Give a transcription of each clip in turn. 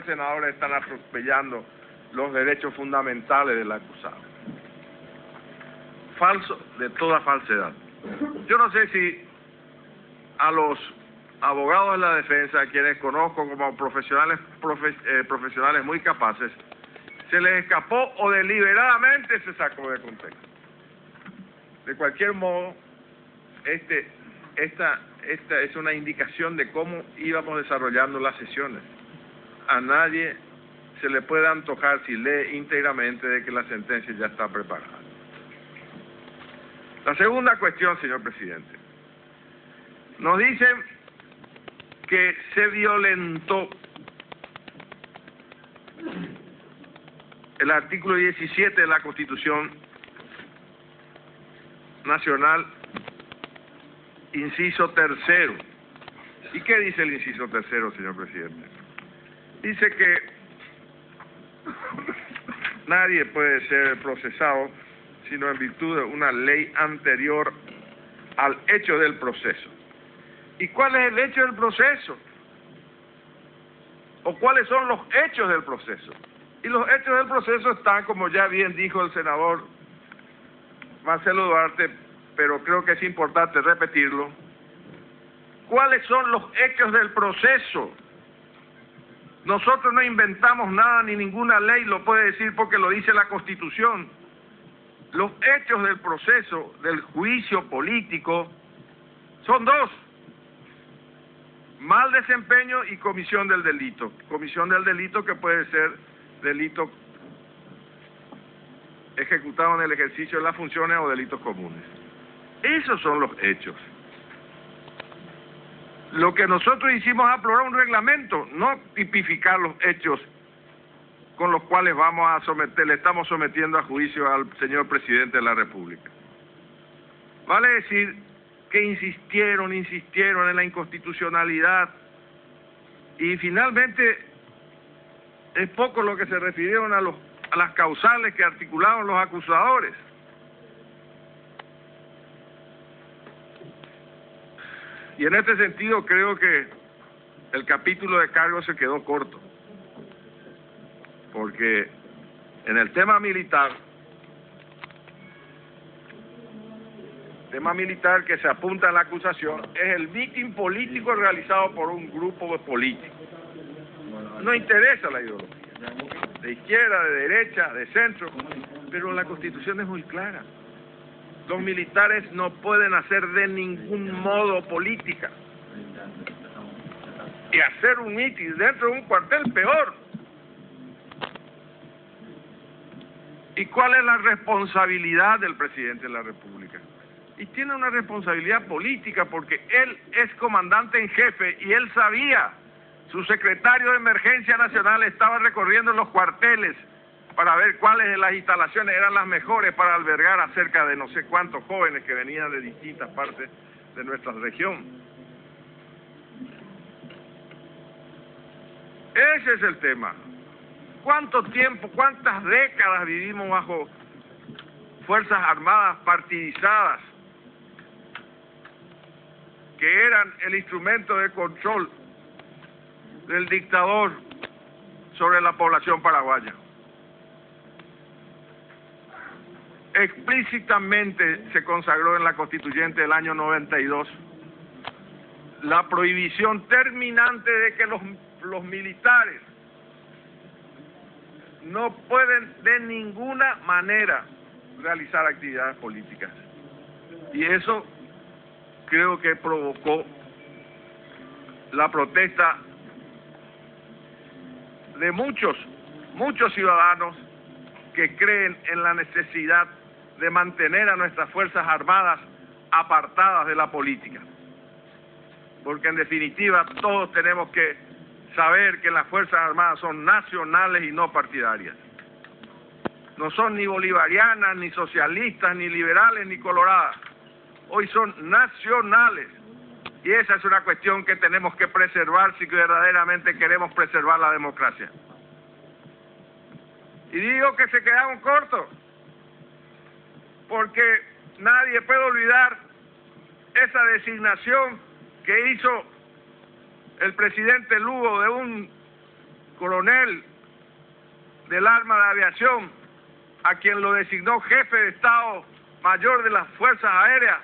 senadores y senadoras están atropellando los derechos fundamentales del acusado. Falso de toda falsedad. Yo no sé si a los abogados de la defensa, quienes conozco como profesionales muy capaces, se les escapó o deliberadamente se sacó de contexto. De cualquier modo, esta es una indicación de cómo íbamos desarrollando las sesiones. A nadie se le puede antojar, si lee íntegramente, de que la sentencia ya está preparada. La segunda cuestión, señor presidente. Nos dicen que se violentó el artículo 17 de la Constitución Nacional, inciso tercero. ¿Y qué dice el inciso tercero, señor presidente? Dice que nadie puede ser procesado sino en virtud de una ley anterior al hecho del proceso. ¿Y cuál es el hecho del proceso? ¿O cuáles son los hechos del proceso? Y los hechos del proceso están, como ya bien dijo el senador Marcelo Duarte, pero creo que es importante repetirlo. ¿Cuáles son los hechos del proceso? Nosotros no inventamos nada, ni ninguna ley lo puede decir porque lo dice la Constitución. Los hechos del proceso, del juicio político, son dos: mal desempeño y comisión del delito. Comisión del delito que puede ser delito ejecutado en el ejercicio de las funciones o delitos comunes. Esos son los hechos. Lo que nosotros hicimos es aprobar un reglamento, no tipificar los hechos con los cuales le estamos sometiendo a juicio al señor presidente de la República. Vale decir que insistieron en la inconstitucionalidad y finalmente es poco lo que se refirieron a las causales que articularon los acusadores. Y en este sentido creo que el capítulo de cargos se quedó corto, porque en el tema militar que se apunta en la acusación es el mitin político realizado por un grupo político. No interesa la ideología, de izquierda, de derecha, de centro, pero la Constitución es muy clara. Los militares no pueden hacer de ningún modo política. Y hacer un mitin dentro de un cuartel, peor. ¿Y cuál es la responsabilidad del presidente de la República? Y tiene una responsabilidad política porque él es comandante en jefe y él sabía. Su secretario de Emergencia Nacional estaba recorriendo los cuarteles para ver cuáles de las instalaciones eran las mejores para albergar a cerca de no sé cuántos jóvenes que venían de distintas partes de nuestra región. Ese es el tema. ¿Cuánto tiempo, cuántas décadas vivimos bajo fuerzas armadas partidizadas que eran el instrumento de control del dictador sobre la población paraguaya? Explícitamente se consagró en la Constituyente del año 92 la prohibición terminante de que los militares no pueden de ninguna manera realizar actividades políticas. Y eso creo que provocó la protesta de muchos ciudadanos que creen en la necesidad de mantener a nuestras Fuerzas Armadas apartadas de la política. Porque en definitiva todos tenemos que saber que las Fuerzas Armadas son nacionales y no partidarias. No son ni bolivarianas, ni socialistas, ni liberales, ni coloradas. Hoy son nacionales. Y esa es una cuestión que tenemos que preservar si verdaderamente queremos preservar la democracia. Y digo que se quedaron cortos, porque nadie puede olvidar esa designación que hizo el presidente Lugo de un coronel del arma de aviación, a quien lo designó jefe de Estado Mayor de las Fuerzas Aéreas,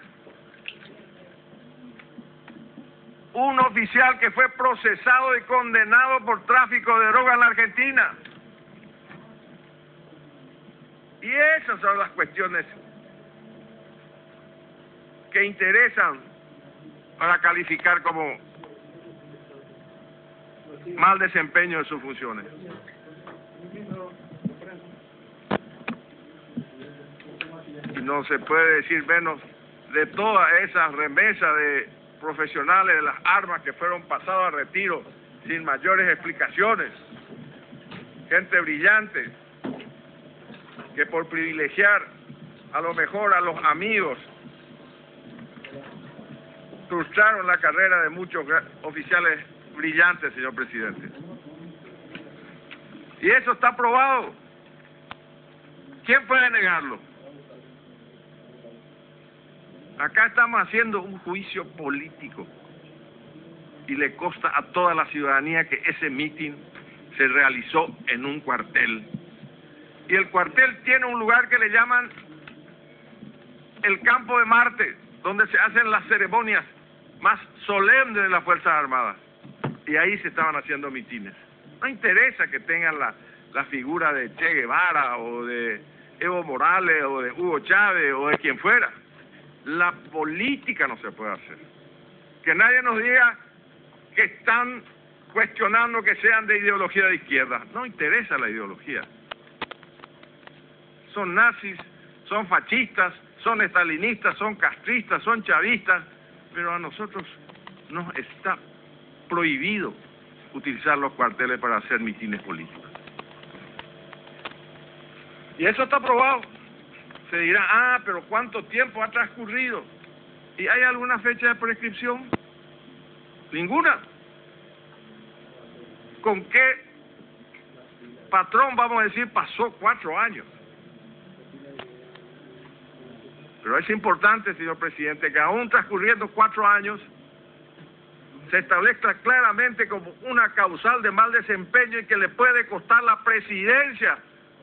un oficial que fue procesado y condenado por tráfico de droga en la Argentina. Y esas son las cuestiones que interesan para calificar como mal desempeño de sus funciones. Y no se puede decir menos de todas esas remesas de profesionales de las armas que fueron pasados a retiro sin mayores explicaciones. Gente brillante que por privilegiar a lo mejor a los amigos frustraron la carrera de muchos oficiales brillantes, señor presidente. Y eso está probado. ¿Quién puede negarlo? Acá estamos haciendo un juicio político y le consta a toda la ciudadanía que ese mitin se realizó en un cuartel. Y el cuartel tiene un lugar que le llaman el Campo de Marte, donde se hacen las ceremonias más solemnes de las Fuerzas Armadas. Y ahí se estaban haciendo mitines. No interesa que tengan la figura de Che Guevara o de Evo Morales o de Hugo Chávez o de quien fuera. La política no se puede hacer. Que nadie nos diga que están cuestionando que sean de ideología de izquierda. No interesa la ideología. Son nazis, son fascistas, son estalinistas, son castristas, son chavistas, pero a nosotros nos está prohibido utilizar los cuarteles para hacer mitines políticos. Y eso está probado. Se dirá, pero ¿cuánto tiempo ha transcurrido? ¿Y hay alguna fecha de prescripción? Ninguna. ¿Con qué patrón, vamos a decir, pasó 4 años? Pero es importante, señor presidente, que aún transcurriendo 4 años, se establezca claramente como una causal de mal desempeño y que le puede costar la presidencia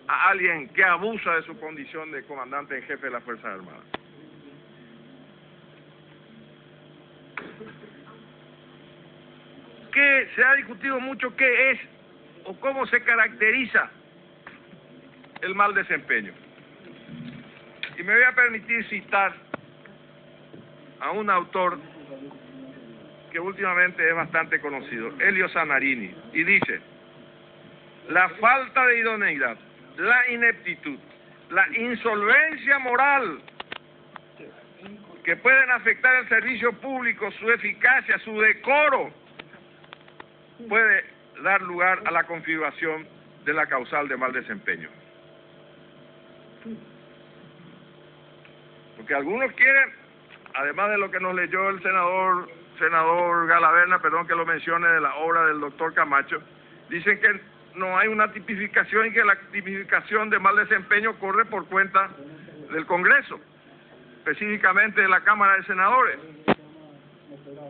a alguien que abusa de su condición de comandante en jefe de las Fuerzas Armadas. Que se ha discutido mucho qué es o cómo se caracteriza el mal desempeño. Y me voy a permitir citar a un autor que últimamente es bastante conocido, Elio Zanarini, y dice: la falta de idoneidad, la ineptitud, la insolvencia moral que pueden afectar el servicio público, su eficacia, su decoro, puede dar lugar a la configuración de la causal de mal desempeño. Porque algunos quieren, además de lo que nos leyó el senador Galaverna, perdón que lo mencione, de la obra del doctor Camacho, dicen que no hay una tipificación y que la tipificación de mal desempeño corre por cuenta del Congreso, específicamente de la Cámara de Senadores.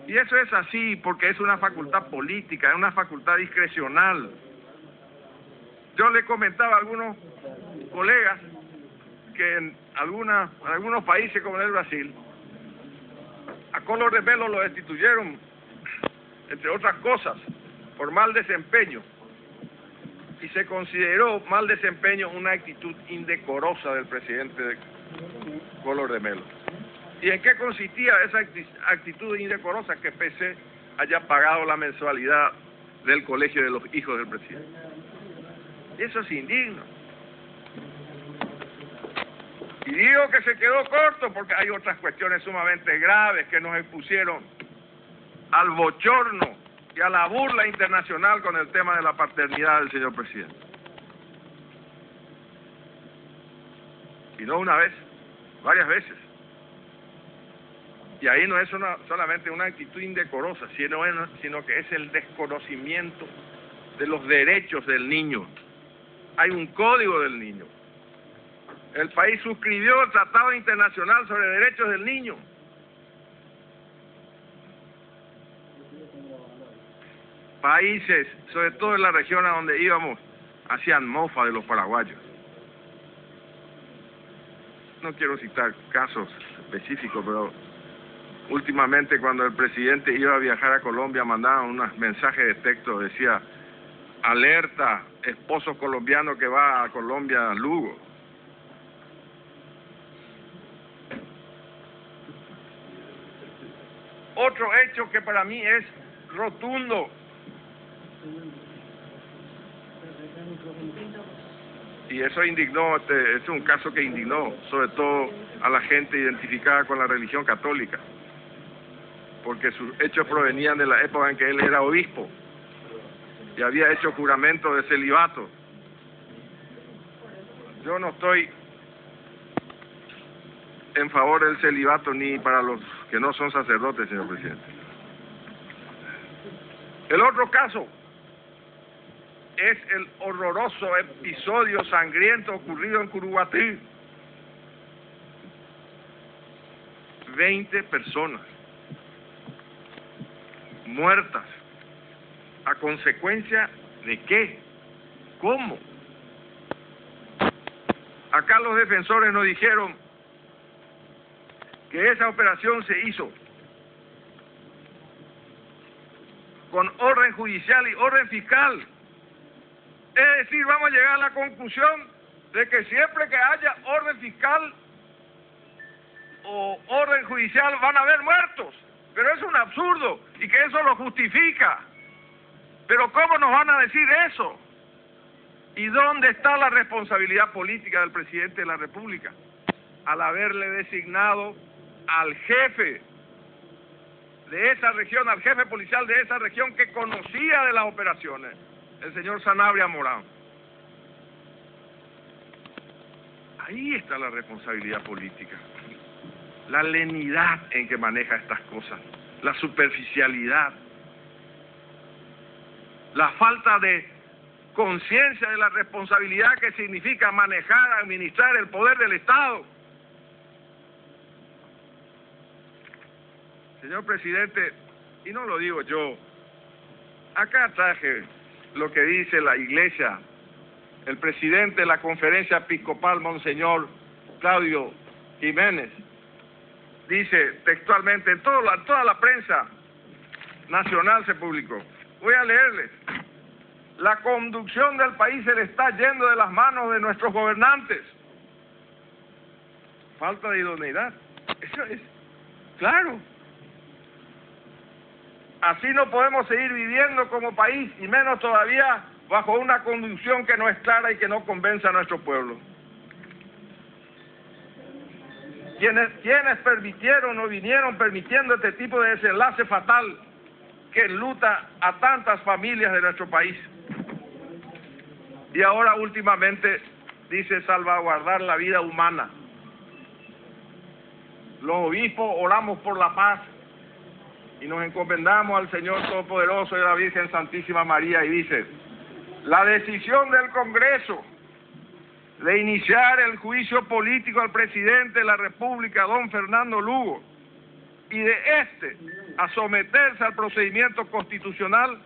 Y eso es así porque es una facultad política, es una facultad discrecional. Yo le comentaba a algunos colegas que en algunos países como en el Brasil, a Collor de Mello lo destituyeron, entre otras cosas, por mal desempeño. Y se consideró mal desempeño una actitud indecorosa del presidente Collor de Mello. ¿Y en qué consistía esa actitud indecorosa? Que PC haya pagado la mensualidad del colegio de los hijos del presidente. Y eso es indigno. Y digo que se quedó corto porque hay otras cuestiones sumamente graves que nos expusieron al bochorno y a la burla internacional con el tema de la paternidad del señor presidente. Y no una vez, varias veces. Y ahí no es solamente una actitud indecorosa, sino que es el desconocimiento de los derechos del niño. Hay un código del niño. El país suscribió el Tratado Internacional sobre Derechos del Niño. países, sobre todo en la región a donde íbamos, hacían mofa de los paraguayos. No quiero citar casos específicos, pero últimamente cuando el presidente iba a viajar a Colombia mandaban unos mensajes de texto, decía: alerta, esposo colombiano que va a Colombia, a Lugo. Otro hecho que para mí es rotundo, y eso indignó, es un caso que indignó sobre todo a la gente identificada con la religión católica, porque sus hechos provenían de la época en que él era obispo y había hecho juramento de celibato. Yo no estoy en favor del celibato ni para los que no son sacerdotes, señor presidente. El otro caso es el horroroso episodio sangriento ocurrido en Curuguatí. 20 personas muertas. ¿A consecuencia de qué? ¿Cómo? Acá los defensores nos dijeron que esa operación se hizo con orden judicial y orden fiscal. Es decir, vamos a llegar a la conclusión de que siempre que haya orden fiscal o orden judicial van a haber muertos. Pero es un absurdo y que eso lo justifica. Pero ¿cómo nos van a decir eso? ¿Y dónde está la responsabilidad política del presidente de la República? Al haberle designado al jefe de esa región, al jefe policial de esa región que conocía de las operaciones, el señor Sanabria Morán. Ahí está la responsabilidad política, la lenidad en que maneja estas cosas, la superficialidad, la falta de conciencia de la responsabilidad que significa manejar, administrar el poder del Estado. Señor presidente, y no lo digo yo, acá traje lo que dice la Iglesia, el presidente de la Conferencia Episcopal, Monseñor Claudio Jiménez, dice textualmente, en toda la prensa nacional se publicó. Voy a leerles: la conducción del país se le está yendo de las manos de nuestros gobernantes. Falta de idoneidad. Eso es claro. Así no podemos seguir viviendo como país, y menos todavía bajo una conducción que no es clara y que no convence a nuestro pueblo. Quienes permitieron o vinieron permitiendo este tipo de desenlace fatal que enluta a tantas familias de nuestro país. Y ahora últimamente dice salvaguardar la vida humana. Los obispos oramos por la paz y nos encomendamos al Señor Todopoderoso y a la Virgen Santísima María, y dice: la decisión del Congreso de iniciar el juicio político al presidente de la República, don Fernando Lugo, y de a someterse al procedimiento constitucional,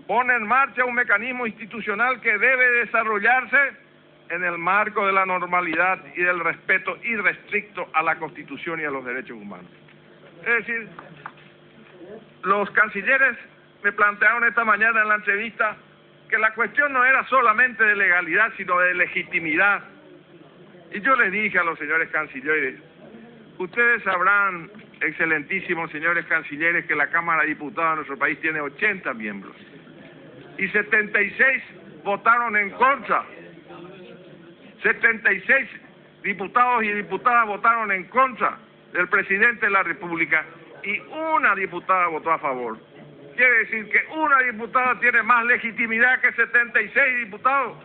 pone en marcha un mecanismo institucional que debe desarrollarse en el marco de la normalidad y del respeto irrestricto a la Constitución y a los derechos humanos. Es decir, los cancilleres me plantearon esta mañana en la entrevista que la cuestión no era solamente de legalidad, sino de legitimidad. Y yo les dije a los señores cancilleres: ustedes sabrán, excelentísimos señores cancilleres, que la Cámara de Diputados de nuestro país tiene 80 miembros. Y 76 votaron en contra. 76 diputados y diputadas votaron en contra del presidente de la República y una diputada votó a favor. Quiere decir que una diputada tiene más legitimidad que 76 diputados.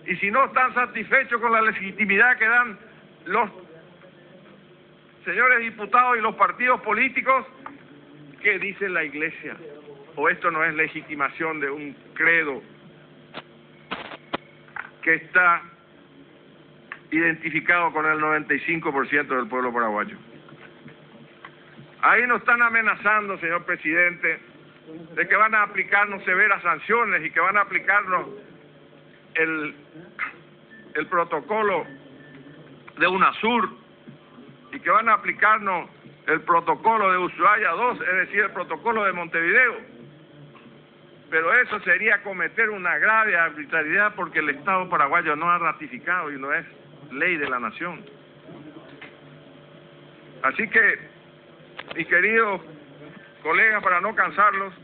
Y si no están satisfechos con la legitimidad que dan los señores diputados y los partidos políticos, ¿qué dice la Iglesia? ¿O esto no es legitimación de un credo que está identificado con el 95% del pueblo paraguayo? Ahí nos están amenazando, señor presidente, de que van a aplicarnos severas sanciones y que van a aplicarnos el protocolo de UNASUR y que van a aplicarnos el protocolo de Ushuaia II, es decir, el protocolo de Montevideo. Pero eso sería cometer una grave arbitrariedad porque el Estado paraguayo no ha ratificado y no es ley de la nación. Así que, mis queridos colegas, para no cansarlos,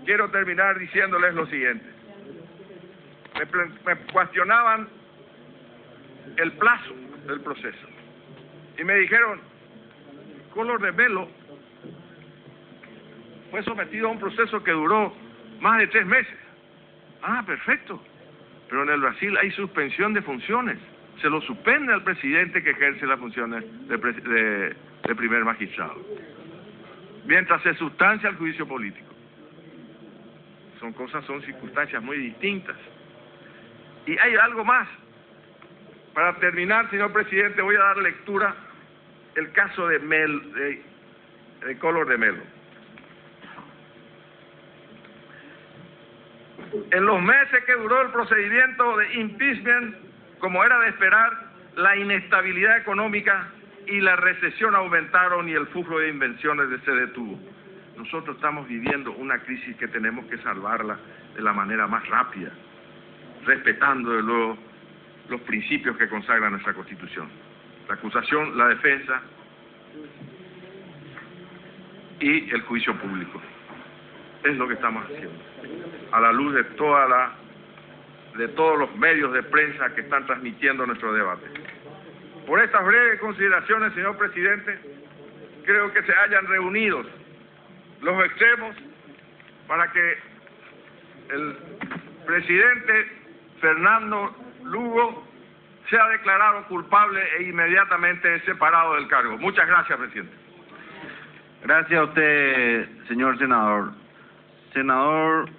quiero terminar diciéndoles lo siguiente. Me cuestionaban el plazo del proceso y me dijeron, Collor de Mello fue sometido a un proceso que duró más de 3 meses. Ah, perfecto. Pero en el Brasil hay suspensión de funciones. Se lo suspende al presidente que ejerce las funciones de primer magistrado, mientras se sustancia el juicio político. Son circunstancias muy distintas. Y hay algo más. Para terminar, señor presidente, voy a dar lectura el caso de Collor de Mello. En los meses que duró el procedimiento de impeachment, como era de esperar, la inestabilidad económica y la recesión aumentaron y el flujo de inversiones se detuvo. Nosotros estamos viviendo una crisis que tenemos que salvarla de la manera más rápida, respetando de luego los principios que consagra nuestra Constitución. La acusación, la defensa y el juicio público. Es lo que estamos haciendo, a la luz de todos los medios de prensa que están transmitiendo nuestro debate. Por estas breves consideraciones, señor presidente, creo que se hayan reunido los extremos para que el presidente Fernando Lugo sea declarado culpable e inmediatamente separado del cargo. Muchas gracias, presidente. Gracias a usted, señor senador. Senador,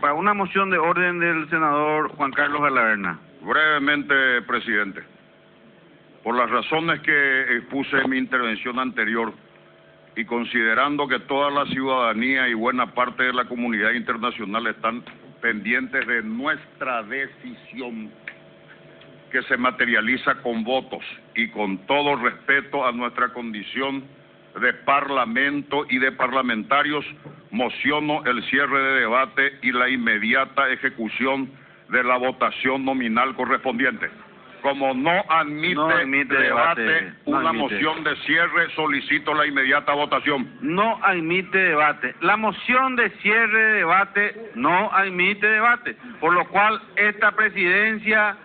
para una moción de orden del senador Juan Carlos Alaverna. Brevemente, presidente. Por las razones que expuse en mi intervención anterior y considerando que toda la ciudadanía y buena parte de la comunidad internacional están pendientes de nuestra decisión, que se materializa con votos y con todo respeto a nuestra condición de Parlamento y de parlamentarios, mociono el cierre de debate y la inmediata ejecución de la votación nominal correspondiente. Como no admite debate una moción de cierre, solicito la inmediata votación. No admite debate. La moción de cierre de debate no admite debate, por lo cual esta presidencia...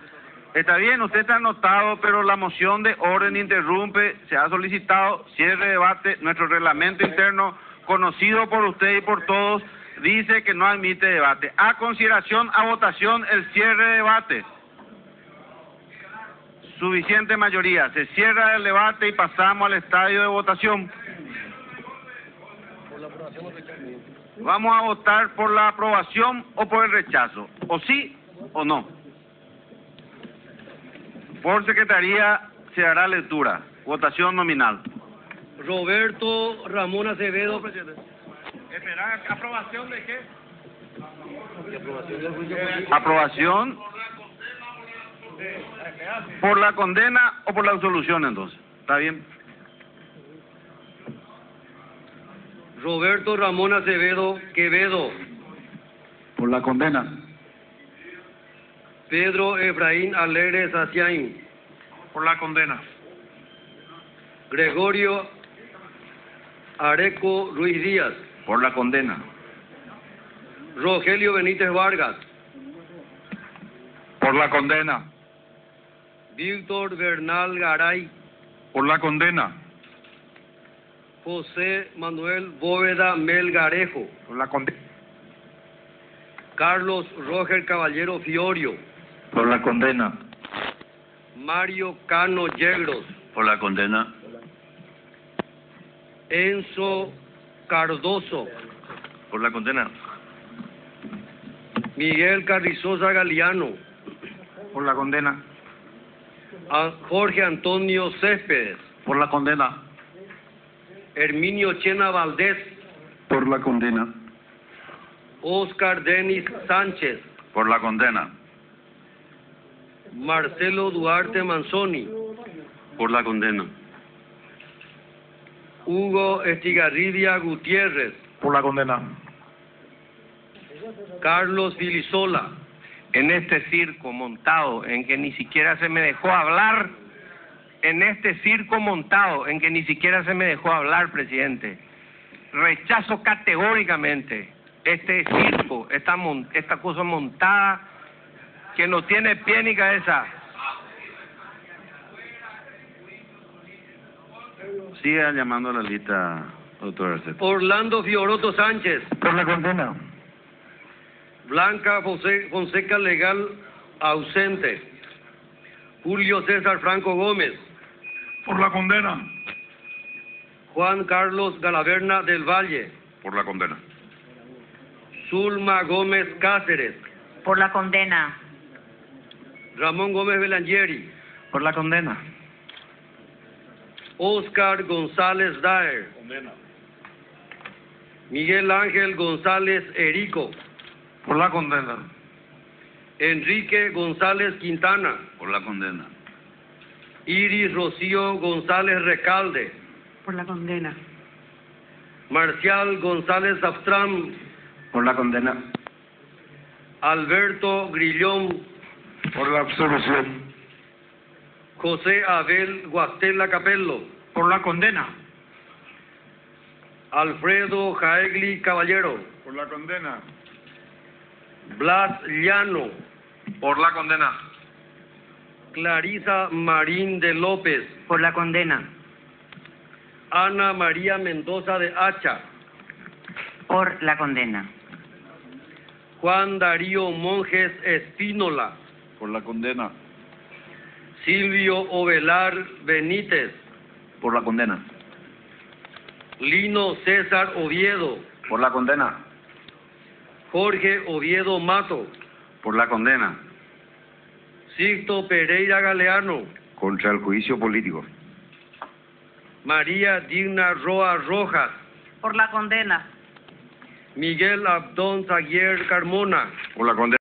Está bien, usted está anotado, pero la moción de orden interrumpe, se ha solicitado cierre de debate. Nuestro reglamento interno, conocido por usted y por todos, dice que no admite debate. A consideración, a votación, el cierre de debate. Suficiente mayoría. Se cierra el debate y pasamos al estadio de votación. Vamos a votar por la aprobación o por el rechazo. O sí o no. Por secretaría se hará lectura. Votación nominal. Roberto Ramón Acevedo. Esperar, ¿aprobación de qué? Aprobación por la condena o por la absolución, entonces. ¿Está bien? Roberto Ramón Acevedo Quevedo. Por la condena. Pedro Efraín Alegre Saciain. Por la condena. Gregorio Areco Ruiz Díaz. Por la condena. Rogelio Benítez Vargas. Por la condena. Víctor Bernal Garay. Por la condena. José Manuel Bóveda Melgarejo. Por la condena. Carlos Roger Caballero Fiorio. Por la condena. Mario Cano Yegros. Por la condena. Enzo Cardoso. Por la condena. Miguel Carrizosa Galeano. Por la condena. Jorge Antonio Céspedes. Por la condena. Herminio Chena Valdés. Por la condena. Oscar Denis Sánchez, Por la condena. Marcelo Duarte Manzoni, Por la condena. Hugo Estigarribia Gutiérrez, Por la condena. Carlos Vilisola, En este circo montado en que ni siquiera se me dejó hablar, presidente, rechazo categóricamente este circo, esta cosa montada que no tiene pie ni cabeza. Siga llamando a la lista, doctor Arceta. Orlando Fioroto Sánchez, Por la condena. Blanca Fonseca Legal ausente, Julio César Franco Gómez, Por la condena. Juan Carlos Galaverna del Valle, Por la condena. Zulma Gómez Cáceres, Por la condena. Ramón Gómez Belangieri, Por la condena. Oscar González Daer, Miguel Ángel González Erico, Por la condena. Enrique González Quintana, Por la condena. Iris Rocío González Recalde, Por la condena. Marcial González Abstram, Por la condena. Alberto Grillón, Por la absolución. José Abel Guastela Capello, Por la condena. Alfredo Jaegli Caballero, Por la condena. Blas Llano, Por la condena. Clarisa Marín de López, Por la condena. Ana María Mendoza de Hacha, Por la condena. Juan Darío Monjes Espínola, Por la condena. Silvio Ovelar Benítez, Por la condena. Lino César Oviedo, Por la condena. Jorge Oviedo Mato, Por la condena. Sixto Pereira Galeano, Contra el juicio político. María Digna Roa Rojas, Por la condena. Miguel Abdón Zaguier Carmona, Por la condena.